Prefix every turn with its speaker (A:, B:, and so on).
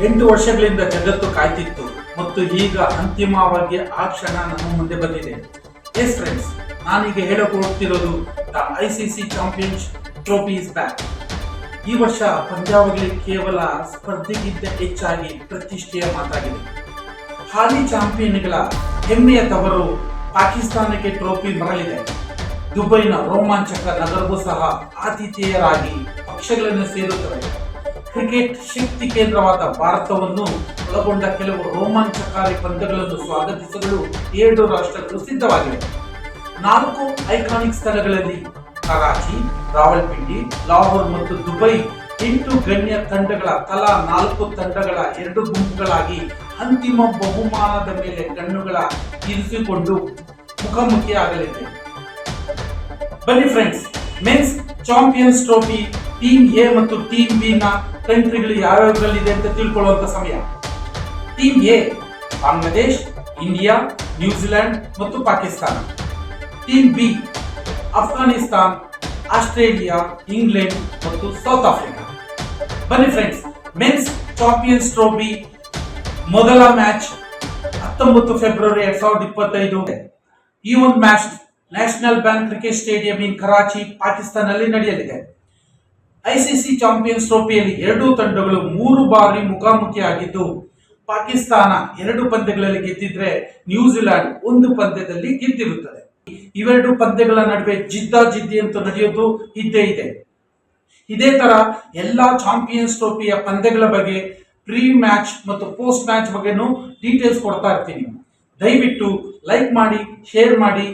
A: 8 ವರ್ಷಗಳಿಂದ ಜಗತ್ತು ಕಾಯ್ತಿತ್ತು ಮತ್ತು ಈಗ ಅಂತಿಮವಾಗಿ ಆ ಕ್ಷಣ ನಮ್ಮ ಮುಂದೆ ಬಂದಿದೆ. ಎಸ್ ಫ್ರೆಂಡ್ಸ್, ನಾನೀಗ ಹೇಳಕ್ಕೆ ಹೋಗ್ತಿರೋದು the ICC champions trophy is back. ಈ ವರ್ಷ ಪಂದ್ಯಾವಳಿ ಕೇವಲ ಸ್ಪರ್ಧೆಗಿಂತ ಹೆಚ್ಚಾಗಿ ಪ್ರತಿಷ್ಠೆಯ ಮಾತಾಗಿದೆ. ಹಾಲಿ ಚಾಂಪಿಯನ್ಗಳ ಹೆಮ್ಮೆಯ ತವರು ಪಾಕಿಸ್ತಾನಕ್ಕೆ ಟ್ರೋಫಿ ಮರಳಿದೆ. ದುಬೈನ ರೋಮಾಂಚಕ ನಗರವೂ ಸಹ ಆತಿಥೇಯರಾಗಿ ಪಕ್ಷಗಳನ್ನು ಸೇರುತ್ತವೆ. ಕ್ರಿಕೆಟ್ ಶಕ್ತಿ ಕೇಂದ್ರವಾದ ಭಾರತವನ್ನು ಒಳಗೊಂಡ ಕೆಲವು ರೋಮಾಂಚಕಾರಿ ಪಂದ್ಯಗಳನ್ನು ಸ್ವಾಗತಿಸಲು 2 ರಾಷ್ಟ್ರಗಳು ಸಿದ್ಧವಾಗಿವೆ. 4 ಐಕಾನಿಕ್ ಸ್ಥಳಗಳಲ್ಲಿ ಕರಾಚಿ, ರಾವಲ್ಪಿಂಡಿ, ಲಾಹೋರ್ ಮತ್ತು ದುಬೈ 8 ಗಣ್ಯ ತಂಡಗಳ ತಲಾ 4 ತಂಡಗಳ 2 ಗುಂಪುಗಳಾಗಿ ಅಂತಿಮ ಬಹುಮಾನದ ಮೇಲೆ ಕಣ್ಣುಗಳ ಇರಿಸಿಕೊಂಡು ಮುಖಾಮುಖಿಯಾಗಲಿದೆ. ಬನ್ನಿ friends, men's champions trophy team A ಮತ್ತು ಟೀಮ್ ಬಿ ನ ಕಂಟ್ರಿಗಳು ಯಾವ್ಯಾವಲ್ಲಿದೆ ಅಂತ ತಿಳ್ಕೊಳ್ಳುವಂತ ಸಮಯ. Team A Bangladesh, India, New Zealand ಮತ್ತು Pakistan. Team B Afghanistan, Australia, England ಮತ್ತು ಸೌತ್ ಆಫ್ರಿಕಾ. ಬನ್ನಿ ಫ್ರೆಂಡ್ಸ್, ಮೆನ್ಸ್ ಚಾಂಪಿಯನ್ಸ್ ಟ್ರೋಫಿ ಮೊದಲ ಮ್ಯಾಚ್ 19 ಫೆಬ್ರವರಿ 2025. ಈ ಒಂದು match national bank cricket stadium in Karachi, ಪಾಕಿಸ್ತಾನಲ್ಲಿ ನಡೆಯಲಿದೆ. ಐಸಿಸಿ ಚಾಂಪಿಯನ್ಸ್ ಟ್ರೋಫಿಯಲ್ಲಿ 2 ತಂಡಗಳು 3 ಬಾರಿ ಮುಖಾಮುಖಿಯಾಗಿದ್ದು, ಪಾಕಿಸ್ತಾನ 2 ಪಂದ್ಯಗಳಲ್ಲಿ ಗೆದ್ದಿದ್ರೆ ನ್ಯೂಜಿಲೆಂಡ್ 1 ಪಂದ್ಯದಲ್ಲಿ ಗೆದ್ದಿರುತ್ತದೆ. ಇವೆರಡು ಪಂದ್ಯಗಳ ನಡುವೆ ಜಿದ್ದಾಜಿದ್ದಿ ಅಂತ ನಡೆಯೋದು ಇದ್ದೇ ಇದೆ. ಇದೇ ತರ ಎಲ್ಲಾ ಚಾಂಪಿಯನ್ಸ್ ಟ್ರೋಫಿಯ ಪಂದ್ಯಗಳ ಬಗ್ಗೆ ಪ್ರೀ ಮ್ಯಾಚ್ ಮತ್ತು ಪೋಸ್ಟ್ ಮ್ಯಾಚ್ ಬಗ್ಗೆನೂ ಡೀಟೇಲ್ಸ್ ಕೊಡ್ತಾ ಇರ್ತೀನಿ. ದಯವಿಟ್ಟು ಲೈಕ್ ಮಾಡಿ, ಶೇರ್ ಮಾಡಿ,